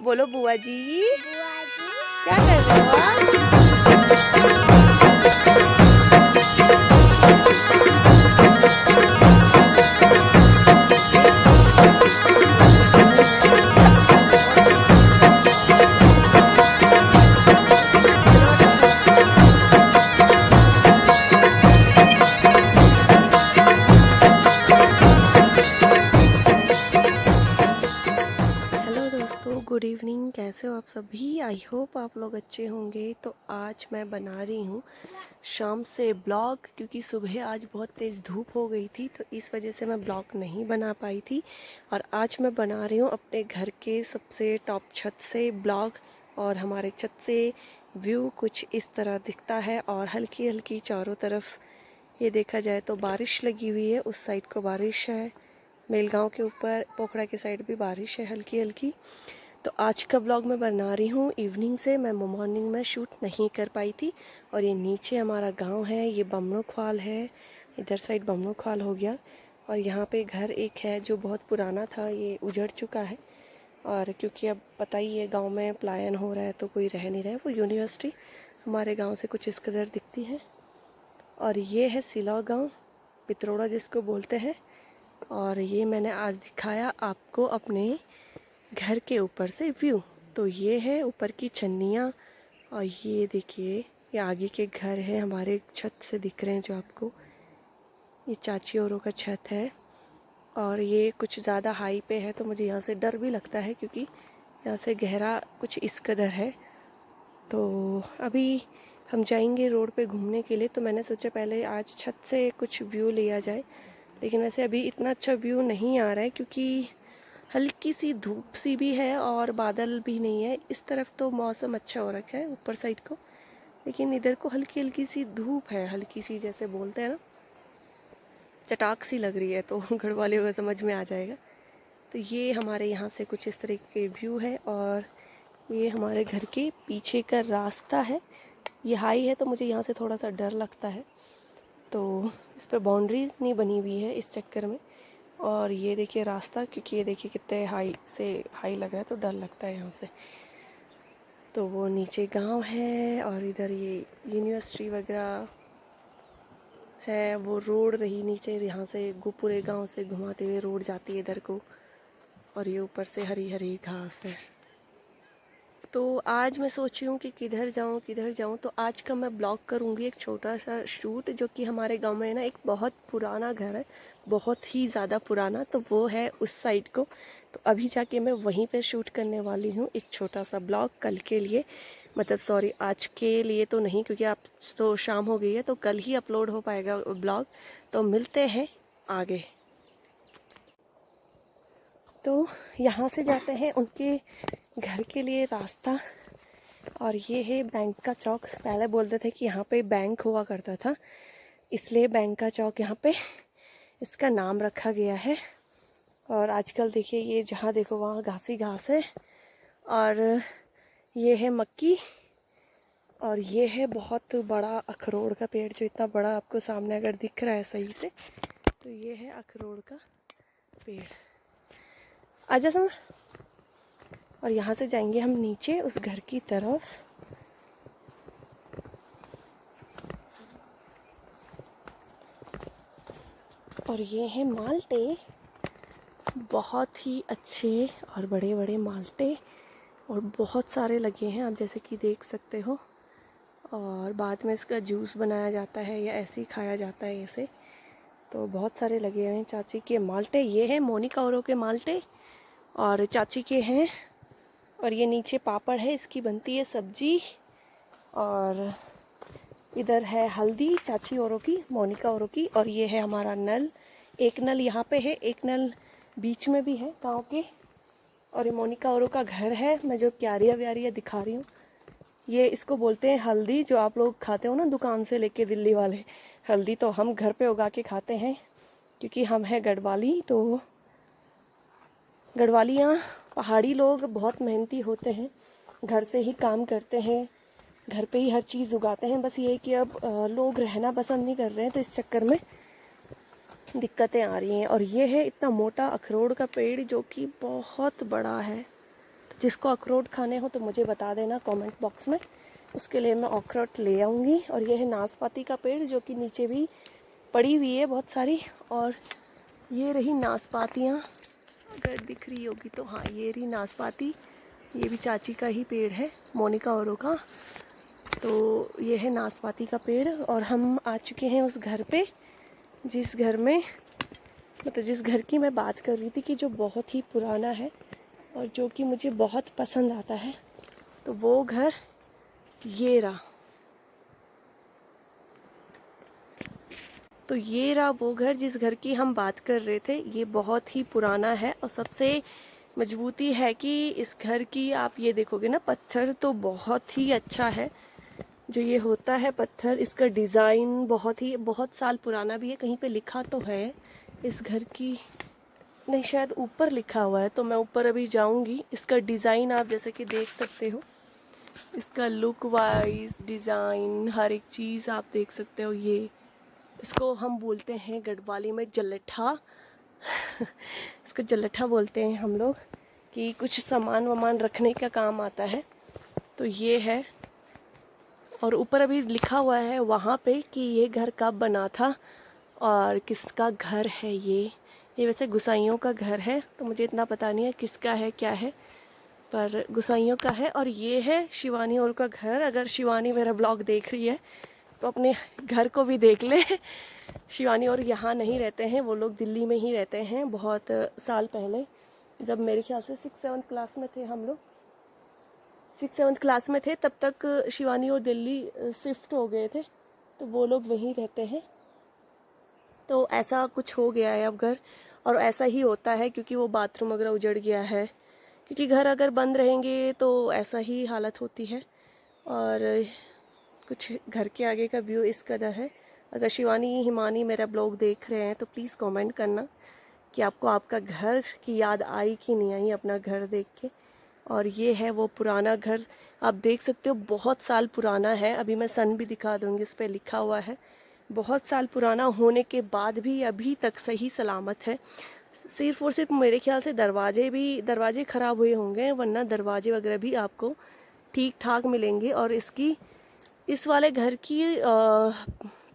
बोलो बुआ जी। बुआ जी क्या कर रहे हो हेलो दोस्तों, गुड इवनिंग। कैसे हो आप सभी? आई होप आप लोग अच्छे होंगे। तो आज मैं बना रही हूँ शाम से ब्लॉग, क्योंकि सुबह आज बहुत तेज़ धूप हो गई थी, तो इस वजह से मैं ब्लॉग नहीं बना पाई थी। और आज मैं बना रही हूँ अपने घर के सबसे टॉप छत से ब्लॉग। और हमारे छत से व्यू कुछ इस तरह दिखता है, और हल्की हल्की चारों तरफ ये देखा जाए तो बारिश लगी हुई है। उस साइड को बारिश है, मेलगांव के ऊपर पोखड़ा के साइड भी बारिश है हल्की हल्की। तो आज का ब्लॉग मैं बना रही हूँ इवनिंग से। मैं मॉर्निंग में शूट नहीं कर पाई थी। और ये नीचे हमारा गांव है, ये बमनोख्वाल है, इधर साइड बमनोख्वाल हो गया। और यहाँ पे घर एक है जो बहुत पुराना था, ये उजड़ चुका है। और क्योंकि अब पता ही है गांव में पलायन हो रहा है तो कोई रह नहीं रहा है। वो यूनिवर्सिटी हमारे गांव से कुछ इस कदर दिखती है। और ये है सिला गाँव, पित्रोड़ा जिसको बोलते हैं। और ये मैंने आज दिखाया आपको अपने घर के ऊपर से व्यू। तो ये है ऊपर की छन्नियाँ, और ये देखिए ये आगे के घर है हमारे छत से दिख रहे हैं जो आपको। ये चाची औरों का छत है, और ये कुछ ज़्यादा हाई पे है तो मुझे यहाँ से डर भी लगता है, क्योंकि यहाँ से गहरा कुछ इस कदर है। तो अभी हम जाएंगे रोड पे घूमने के लिए, तो मैंने सोचा पहले आज छत से कुछ व्यू लिया जाए। लेकिन वैसे अभी इतना अच्छा व्यू नहीं आ रहा है, क्योंकि हल्की सी धूप सी भी है और बादल भी नहीं है। इस तरफ तो मौसम अच्छा हो रखा है ऊपर साइड को, लेकिन इधर को हल्की हल्की सी धूप है, हल्की सी जैसे बोलते हैं ना, चटाक सी लग रही है। तो घर वालों को समझ में आ जाएगा। तो ये हमारे यहाँ से कुछ इस तरह के व्यू है। और ये हमारे घर के पीछे का रास्ता है। ये हाई है तो मुझे यहाँ से थोड़ा सा डर लगता है, तो इस पर बाउंड्रीज नहीं बनी हुई है इस चक्कर में। और ये देखिए रास्ता, क्योंकि ये देखिए कितने हाई से हाई लग रहा है तो डर लगता है यहाँ से। तो वो नीचे गांव है, और इधर ये यूनिवर्सिटी वगैरह है। वो रोड रही नीचे, यहाँ से पूरे गांव से घुमाते हुए रोड जाती है इधर को। और ये ऊपर से हरी हरी घास है। तो आज मैं सोची हूँ कि किधर जाऊँ। तो आज का मैं ब्लॉग करूँगी एक छोटा सा शूट, जो कि हमारे गांव में ना एक बहुत पुराना घर है, बहुत ही ज़्यादा पुराना। तो वो है उस साइड को। तो अभी जाके मैं वहीं पे शूट करने वाली हूँ एक छोटा सा ब्लॉग कल के लिए। मतलब सॉरी, आज के लिए तो नहीं, क्योंकि अब तो शाम हो गई है, तो कल ही अपलोड हो पाएगा ब्लॉग। तो मिलते हैं आगे। तो यहाँ से जाते हैं उनके घर के लिए रास्ता। और ये है बैंक का चौक। पहले बोलते थे कि यहाँ पे बैंक हुआ करता था, इसलिए बैंक का चौक यहाँ पे इसका नाम रखा गया है। और आजकल देखिए ये जहाँ देखो वहाँ घास ही घास है। और ये है मक्की। और ये है बहुत बड़ा अखरोट का पेड़, जो इतना बड़ा आपको सामने अगर दिख रहा है सही से, तो ये है अखरोट का पेड़। आजा समर। और यहाँ से जाएंगे हम नीचे उस घर की तरफ। और ये हैं माल्टे, बहुत ही अच्छे और बड़े बड़े माल्टे, और बहुत सारे लगे हैं आप जैसे कि देख सकते हो। और बाद में इसका जूस बनाया जाता है या ऐसे ही खाया जाता है इसे। तो बहुत सारे लगे हुए हैं चाची के माल्टे। ये हैं मोनिका औरों के माल्टे, और चाची के हैं। और ये नीचे पापड़ है, इसकी बनती है सब्जी। और इधर है हल्दी चाची औरों की, मोनिका औरों की। और ये है हमारा नल, एक नल यहाँ पे है, एक नल बीच में भी है गांव के। और ये मोनिका औरों का घर है। मैं जो क्यारियाँ व्यारियाँ दिखा रही हूँ, ये इसको बोलते हैं हल्दी, जो आप लोग खाते हो ना दुकान से लेके दिल्ली वाले। हल्दी तो हम घर पे उगा के खाते हैं, क्योंकि हम हैं गढ़वाली। तो गढ़वालियाँ पहाड़ी लोग बहुत मेहनती होते हैं, घर से ही काम करते हैं, घर पे ही हर चीज़ उगाते हैं। बस ये कि अब लोग रहना पसंद नहीं कर रहे हैं, तो इस चक्कर में दिक्कतें आ रही हैं। और ये है इतना मोटा अखरोट का पेड़, जो कि बहुत बड़ा है। जिसको अखरोट खाने हो तो मुझे बता देना कमेंट बॉक्स में, उसके लिए मैं अखरोट ले आऊँगी। और ये है नाशपाती का पेड़ जो कि नीचे भी पड़ी हुई है बहुत सारी। और ये रही नाशपातियाँ, अगर दिख रही होगी तो, हाँ ये रही नाशपाती। ये भी चाची का ही पेड़ है, मोनिका औरों का। तो ये है नाशपाती का पेड़। और हम आ चुके हैं उस घर पे जिस घर में, मतलब जिस घर की मैं बात कर रही थी कि जो बहुत ही पुराना है और जो कि मुझे बहुत पसंद आता है। तो वो घर ये रहा। तो ये रहा वो घर जिस घर की हम बात कर रहे थे। ये बहुत ही पुराना है और सबसे मजबूती है कि इस घर की आप ये देखोगे ना, पत्थर तो बहुत ही अच्छा है जो ये होता है पत्थर। इसका डिज़ाइन बहुत साल पुराना भी है। कहीं पे लिखा तो है इस घर की, नहीं शायद ऊपर लिखा हुआ है, तो मैं ऊपर अभी जाऊंगी। इसका डिज़ाइन आप जैसे कि देख सकते हो, इसका लुक वाइज डिज़ाइन हर एक चीज़ आप देख सकते हो। ये इसको हम बोलते हैं गढ़वाली में जलठा इसको जलठा बोलते हैं हम लोग, कि कुछ सामान वामान रखने का काम आता है। तो ये है। और ऊपर अभी लिखा हुआ है वहाँ पे कि ये घर कब बना था और किसका घर है। ये वैसे गुसाइयों का घर है, तो मुझे इतना पता नहीं है किसका है क्या है, पर गुसाइयों का है। और ये है शिवानी और का घर। अगर शिवानी मेरा ब्लॉग देख रही है तो अपने घर को भी देख ले। शिवानी और यहाँ नहीं रहते हैं, वो लोग दिल्ली में ही रहते हैं। बहुत साल पहले, जब मेरे ख्याल से 6-7 क्लास में थे हम लोग, 6-7 क्लास में थे, तब तक शिवानी और दिल्ली शिफ्ट हो गए थे, तो वो लोग वहीं रहते हैं। तो ऐसा कुछ हो गया है अब घर, और ऐसा ही होता है क्योंकि वो बाथरूम वगैरह उजड़ गया है। क्योंकि घर अगर बंद रहेंगे तो ऐसा ही हालत होती है। और कुछ घर के आगे का व्यू इस कदर है। अगर शिवानी हिमानी मेरा ब्लॉग देख रहे हैं तो प्लीज़ कमेंट करना कि आपको आपका घर की याद आई कि नहीं आई अपना घर देख के। और ये है वो पुराना घर, आप देख सकते हो बहुत साल पुराना है। अभी मैं सन भी दिखा दूँगी, उस पर लिखा हुआ है। बहुत साल पुराना होने के बाद भी अभी तक सही सलामत है। सिर्फ और सिर्फ मेरे ख्याल से दरवाजे ख़राब हुए होंगे, वरना दरवाजे वगैरह भी आपको ठीक ठाक मिलेंगे। और इस वाले घर की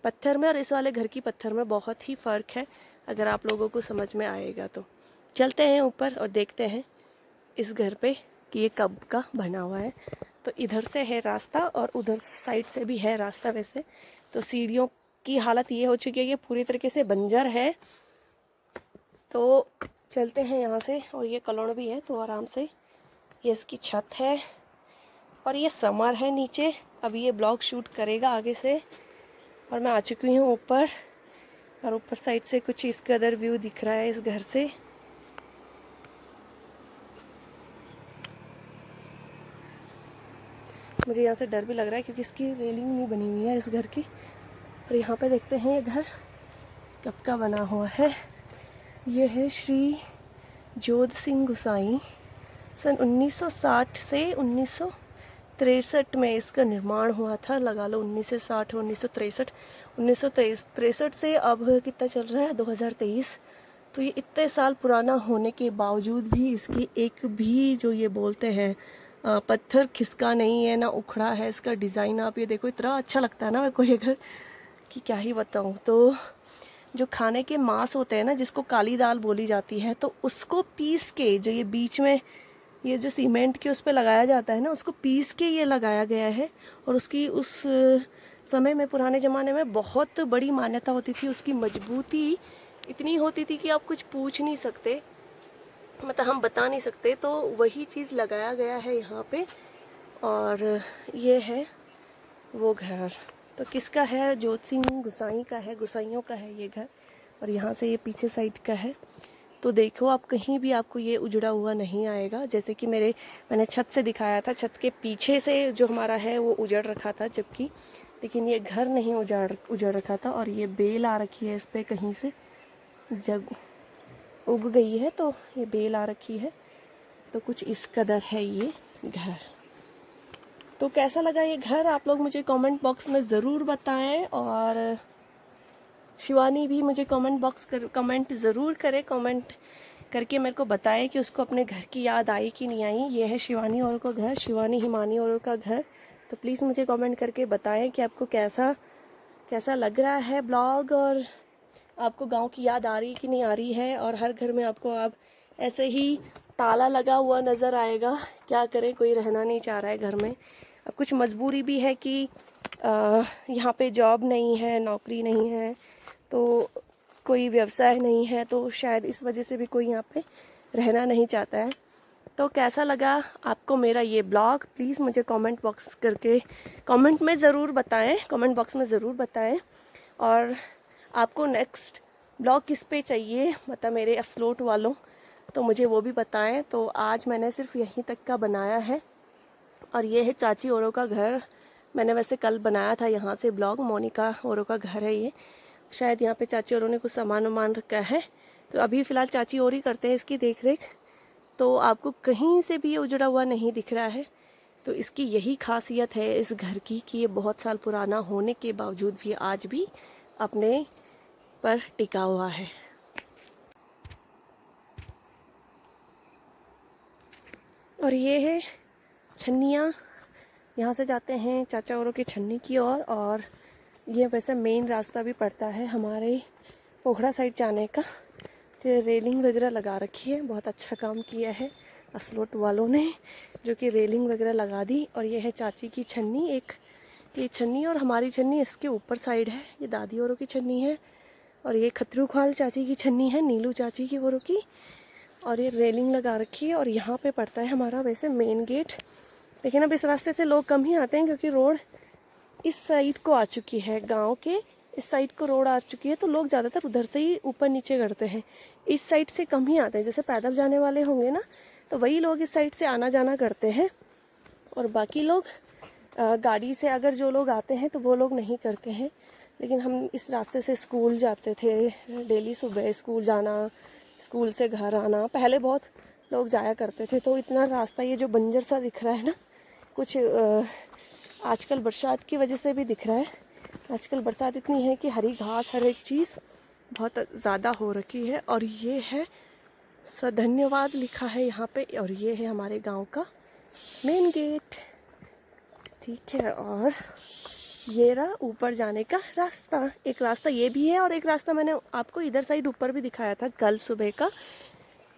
पत्थर में और इस वाले घर की पत्थर में बहुत ही फ़र्क है, अगर आप लोगों को समझ में आएगा तो। चलते हैं ऊपर और देखते हैं इस घर पे कि ये कब का बना हुआ है। तो इधर से है रास्ता और उधर साइड से भी है रास्ता वैसे। तो सीढ़ियों की हालत ये हो चुकी है कि पूरी तरीके से बंजर है। तो चलते हैं यहाँ से। और ये कलोड़ भी है, तो आराम से। ये इसकी छत है और ये समर है नीचे। अभी ये ब्लॉग शूट करेगा आगे से। और मैं आ चुकी हूँ ऊपर, और ऊपर साइड से कुछ इस कदर व्यू दिख रहा है इस घर से। मुझे यहाँ से डर भी लग रहा है क्योंकि इसकी रेलिंग नहीं बनी हुई है इस घर की। और यहाँ पे देखते हैं ये घर कब का बना हुआ है। ये है श्री जोध सिंह गुसाई। सन 1960 से 1963 में इसका निर्माण हुआ था। लगा लो 1960 1963, 1963 से अब कितना चल रहा है 2023। तो ये इतने साल पुराना होने के बावजूद भी इसकी एक भी जो ये बोलते हैं पत्थर खिसका नहीं है, ना उखड़ा है। इसका डिज़ाइन आप ये देखो, इतना अच्छा लगता है ना मेरे को ये घर कि क्या ही बताऊँ। तो जो खाने के मांस होते हैं ना, जिसको काली दाल बोली जाती है, तो उसको पीस के जो ये बीच में ये जो सीमेंट के उस पर लगाया जाता है ना, उसको पीस के ये लगाया गया है। और उसकी उस समय में, पुराने ज़माने में बहुत बड़ी मान्यता होती थी। उसकी मजबूती इतनी होती थी कि आप कुछ पूछ नहीं सकते, मतलब हम बता नहीं सकते। तो वही चीज़ लगाया गया है यहाँ पे। और ये है वो घर। तो किसका है? जोत सिंह गुसाई का है, गुसाइयों का है ये घर। और यहाँ से ये पीछे साइड का है। तो देखो आप, कहीं भी आपको ये उजड़ा हुआ नहीं आएगा। जैसे कि मैंने छत से दिखाया था, छत के पीछे से जो हमारा है वो उजड़ रखा था, जबकि लेकिन ये घर नहीं उजड़ रखा था। और ये बेल आ रखी है इस पर, कहीं से जब उग गई है तो ये बेल आ रखी है। तो कुछ इस कदर है ये घर। तो कैसा लगा ये घर आप लोग मुझे कमेंट बॉक्स में ज़रूर बताएं। और शिवानी भी मुझे कमेंट ज़रूर करे। कमेंट करके मेरे को बताएं कि उसको अपने घर की याद आई कि नहीं आई। ये है शिवानी और का घर, शिवानी हिमानी और का घर। तो प्लीज़ मुझे कमेंट करके बताएं कि आपको कैसा लग रहा है ब्लॉग, और आपको गांव की याद आ रही कि नहीं आ रही है। और हर घर में आपको अब ऐसे ही ताला लगा हुआ नज़र आएगा। क्या करें, कोई रहना नहीं चाह रहा है घर में। अब कुछ मजबूरी भी है कि यहाँ पे जॉब नहीं है, नौकरी नहीं है, तो कोई व्यवसाय नहीं है, तो शायद इस वजह से भी कोई यहाँ पे रहना नहीं चाहता है। तो कैसा लगा आपको मेरा ये ब्लॉग, प्लीज़ मुझे कमेंट बॉक्स करके कमेंट में ज़रूर बताएं, कमेंट बॉक्स में ज़रूर बताएं। और आपको नेक्स्ट ब्लॉग किस पे चाहिए, मतलब मेरे अपलोड वालों, तो मुझे वो भी बताएं। तो आज मैंने सिर्फ यहीं तक का बनाया है। और ये है चाची औरों का घर। मैंने वैसे कल बनाया था यहाँ से ब्लॉग, मोनिका औरों का घर है ये। शायद यहाँ पे चाची औरों ने कुछ सामान वामान रखा है, तो अभी फ़िलहाल चाची और ही करते हैं इसकी देख रेख। तो आपको कहीं से भी ये उजड़ा हुआ नहीं दिख रहा है। तो इसकी यही खासियत है इस घर की कि ये बहुत साल पुराना होने के बावजूद भी आज भी अपने पर टिका हुआ है। और ये है छन्नियाँ, यहाँ से जाते हैं चाचा औरों की छन्नी की ओर। और ये वैसे मेन रास्ता भी पड़ता है हमारे पोखड़ा साइड जाने का। तो रेलिंग वगैरह लगा रखी है, बहुत अच्छा काम किया है असलोट वालों ने, जो कि रेलिंग वगैरह लगा दी। और ये है चाची की छन्नी, एक ये छन्नी और हमारी छन्नी इसके ऊपर साइड है, ये दादी औरों की छन्नी है। और ये खतरू खाल चाची की छन्नी है, नीलू चाची की औरों की। और ये रेलिंग लगा रखी है। और यहाँ पे पड़ता है हमारा वैसे मेन गेट, लेकिन अब इस रास्ते से लोग कम ही आते हैं क्योंकि रोड इस साइड को आ चुकी है, गांव के इस साइड को रोड आ चुकी है, तो लोग ज़्यादातर उधर से ही ऊपर नीचे करते हैं। इस साइड से कम ही आते हैं, जैसे पैदल जाने वाले होंगे ना, तो वही लोग इस साइड से आना जाना करते हैं। और बाकी लोग गाड़ी से अगर जो लोग आते हैं तो वो लोग नहीं करते हैं। लेकिन हम इस रास्ते से स्कूल जाते थे, डेली सुबह स्कूल जाना, स्कूल से घर आना, पहले बहुत लोग जाया करते थे। तो इतना रास्ता ये जो बंजर सा दिख रहा है ना, कुछ आजकल बरसात की वजह से भी दिख रहा है। आजकल बरसात इतनी है कि हरी घास हर एक चीज़ बहुत ज़्यादा हो रखी है। और ये है धन्यवाद लिखा है यहाँ पे। और ये है हमारे गांव का मेन गेट, ठीक है। और ये रहा ऊपर जाने का रास्ता। एक रास्ता ये भी है और एक रास्ता मैंने आपको इधर साइड ऊपर भी दिखाया था कल सुबह का,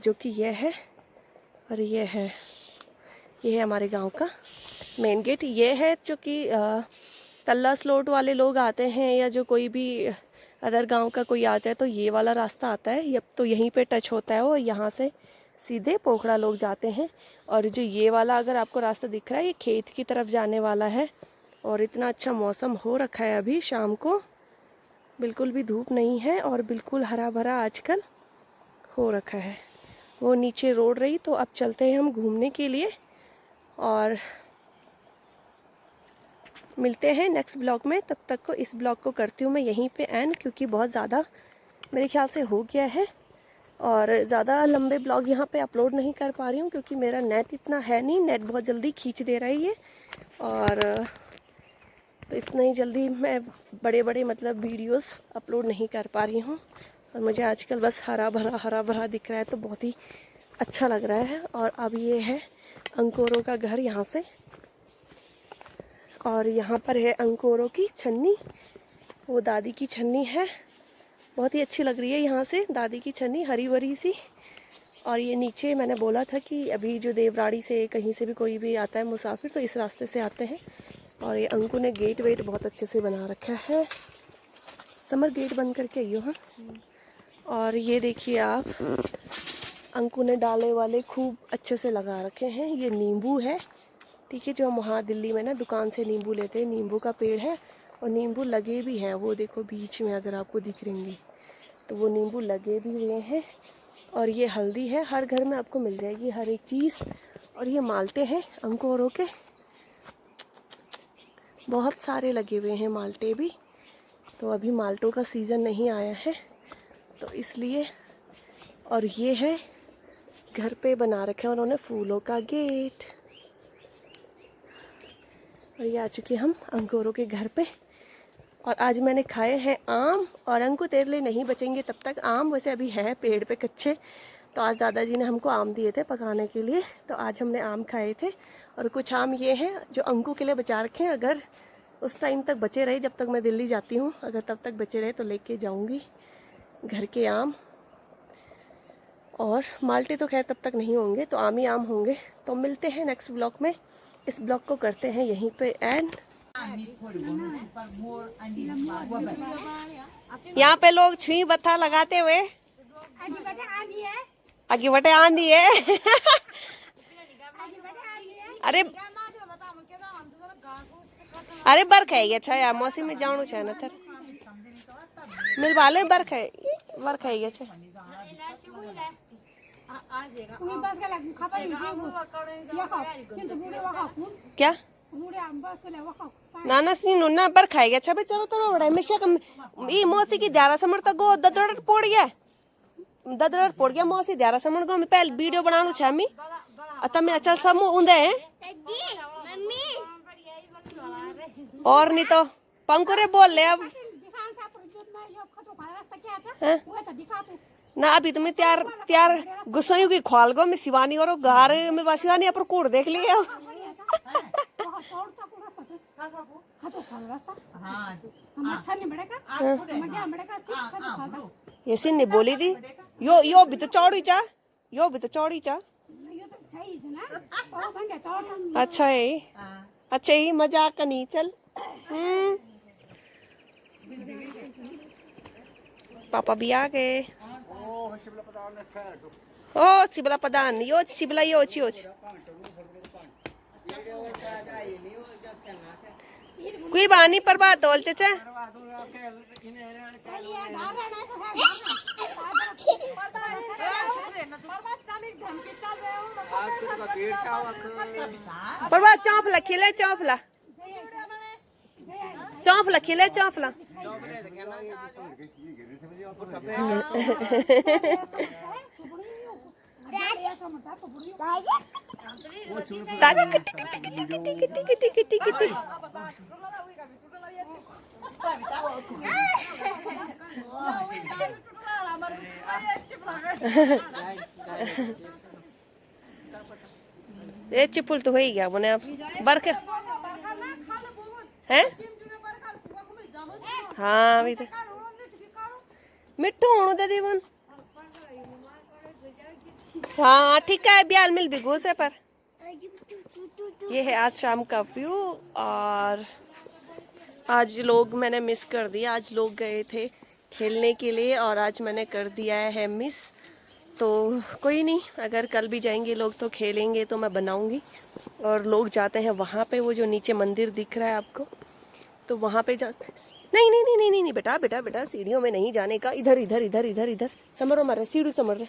जो कि ये है। और ये है हमारे गांव का मेन गेट। ये है जो कि तल्ला स्लोट वाले लोग आते हैं, या जो कोई भी अदर गांव का कोई आता है, तो ये वाला रास्ता आता है। अब तो यहीं पे टच होता है, और यहाँ से सीधे पोखड़ा लोग जाते हैं। और जो ये वाला अगर आपको रास्ता दिख रहा है, ये खेत की तरफ जाने वाला है। और इतना अच्छा मौसम हो रखा है अभी शाम को, बिल्कुल भी धूप नहीं है और बिल्कुल हरा भरा आजकल हो रखा है। वो नीचे रोड रही, तो अब चलते हैं हम घूमने के लिए। और मिलते हैं नेक्स्ट ब्लॉग में। तब तक को इस ब्लॉग को करती हूँ मैं यहीं पे एंड, क्योंकि बहुत ज़्यादा मेरे ख्याल से हो गया है। और ज़्यादा लंबे ब्लॉग यहाँ पे अपलोड नहीं कर पा रही हूँ क्योंकि मेरा नेट इतना है नहीं, नेट बहुत जल्दी खींच दे रहा है ये। और तो इतना ही जल्दी मैं बड़े बड़े मतलब वीडियोस अपलोड नहीं कर पा रही हूँ। और मुझे आजकल बस हरा भरा दिख रहा है, तो बहुत ही अच्छा लग रहा है। और अब ये है अंकोरों का घर यहाँ से। और यहाँ पर है अंकोरों की छन्नी, वो दादी की छन्नी है, बहुत ही अच्छी लग रही है यहाँ से दादी की छन्नी, हरी भरी सी। और ये नीचे मैंने बोला था कि अभी जो देवराड़ी से कहीं से भी कोई भी आता है मुसाफिर, तो इस रास्ते से आते हैं। और ये अंकु ने गेट वेट बहुत अच्छे से बना रखा है, समर गेट बंद करके आइयो। हाँ। और ये देखिए आप, अंकु ने डाले वाले खूब अच्छे से लगा रखे हैं। ये नींबू है, ठीक है, जो हम वहाँ दिल्ली में ना दुकान से नींबू लेते हैं, नींबू का पेड़ है। और नींबू लगे भी हैं, वो देखो बीच में अगर आपको दिख रहेंगे तो वो नींबू लगे भी हुए हैं। और ये हल्दी है, हर घर में आपको मिल जाएगी हर एक चीज़। और ये माल्टे हैं अंकोरों के, बहुत सारे लगे हुए हैं माल्टे भी। तो अभी माल्टों का सीज़न नहीं आया है, तो इसलिए। और ये है घर पे बना रखे हैं उन्होंने फूलों का गेट। और ये आ चुके हम अंकोरों के घर पे। और आज मैंने खाए हैं आम, और अंकु तेरे लिए नहीं बचेंगे तब तक आम, वैसे अभी है पेड़ पे कच्चे, तो आज दादाजी ने हमको आम दिए थे पकाने के लिए, तो आज हमने आम खाए थे। और कुछ आम ये हैं जो अंकु के लिए बचा रखे हैं, अगर उस टाइम तक बचे रहे, जब तक मैं दिल्ली जाती हूँ, अगर तब तक बचे रहे तो लेके जाऊँगी घर के आम। और माल्टे तो खैर तब तक नहीं होंगे, तो आम ही आम होंगे। तो मिलते हैं नेक्स्ट ब्लॉग में। इस ब्लॉग को करते हैं यहीं पे एंड। यहाँ पे लोग छुई बत्था लगाते हुए आगे बटे आंधी है। अरे अरे बर्ख है अच्छा यार, मौसम में जाणू छे न थर मिलवा ले बर्ख है अच्छा। क्या नाना सीनो ना बर्ख है अच्छा बे, चलो तो बड़ा हमेशा कम ई मौसी की ध्यारा समझ तक गो ददड़ पोड़ गया मौसी ध्यारा समझ गो। मैं पहले वीडियो बनाणु छे मी तमे अचल समूह उंदे हैं और नहीं तो पंकुरे बोल ले अब। ना अभी तो मैं त्यार गुस्सों की ख्वाल गो मैं शिवानी और घर में शिवानी अपर कूड़ देख लिया। ये सिन्नी बोली थी यो भी तो चौड़ी चा अच्छा ही मजाक का नहीं चल। पापा भी आ गए। ओ सिबला पदान यो सिबला यो कोई बानी पर बात तोल चचा पर बात चौफला खिले चौफला ये चिपुल तो हो ही गया बने अब बर्ख है। हाँ अभी तो मिट्टू होने दे दीवन। हाँ ठीक है ब्याल मिल भी घुसे पर। ये है आज शाम का व्यू। और आज लोग मैंने मिस कर दिया, आज लोग गए थे खेलने के लिए और आज मैंने कर दिया है मिस। तो कोई नहीं, अगर कल भी जाएंगे लोग तो खेलेंगे तो मैं बनाऊंगी। और लोग जाते हैं वहाँ पे, वो जो नीचे मंदिर दिख रहा है आपको, तो वहाँ पे जाते नहीं बेटा सीढ़ियों में नहीं जाने का, इधर समरो मर रहे सीढ़ी समर रहे।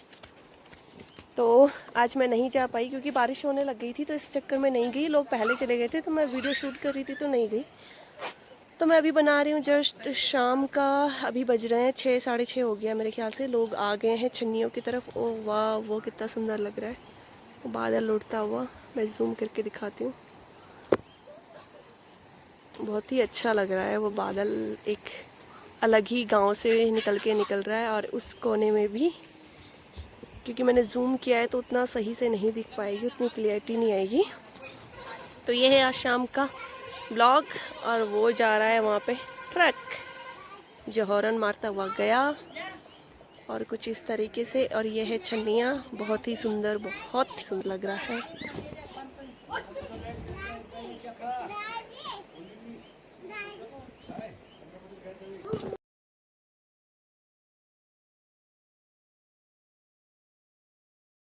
तो आज मैं नहीं जा पाई क्योंकि बारिश होने लग गई थी, तो इस चक्कर में नहीं गई। लोग पहले चले गए थे तो मैं वीडियो शूट कर रही थी तो नहीं गई। तो मैं अभी बना रही हूँ जस्ट शाम का, अभी बज रहे हैं 6 साढ़े 6 हो गया मेरे ख्याल से। लोग आ गए हैं छन्नियों की तरफ। ओ वाह वो कितना सुंदर लग रहा है, वो बादल उड़ता हुआ। मैं जूम करके दिखाती हूँ, बहुत ही अच्छा लग रहा है वो बादल, एक अलग ही गांव से निकल रहा है। और उस कोने में भी, क्योंकि मैंने जूम किया है तो उतना सही से नहीं दिख पाएगी, उतनी क्लियरिटी नहीं आएगी। तो ये है आज शाम का ब्लॉग। और वो जा रहा है वहाँ पे ट्रक जो हॉर्न मारता हुआ गया और कुछ इस तरीके से। और ये है छन्नियाँ, बहुत ही सुंदर लग रहा है।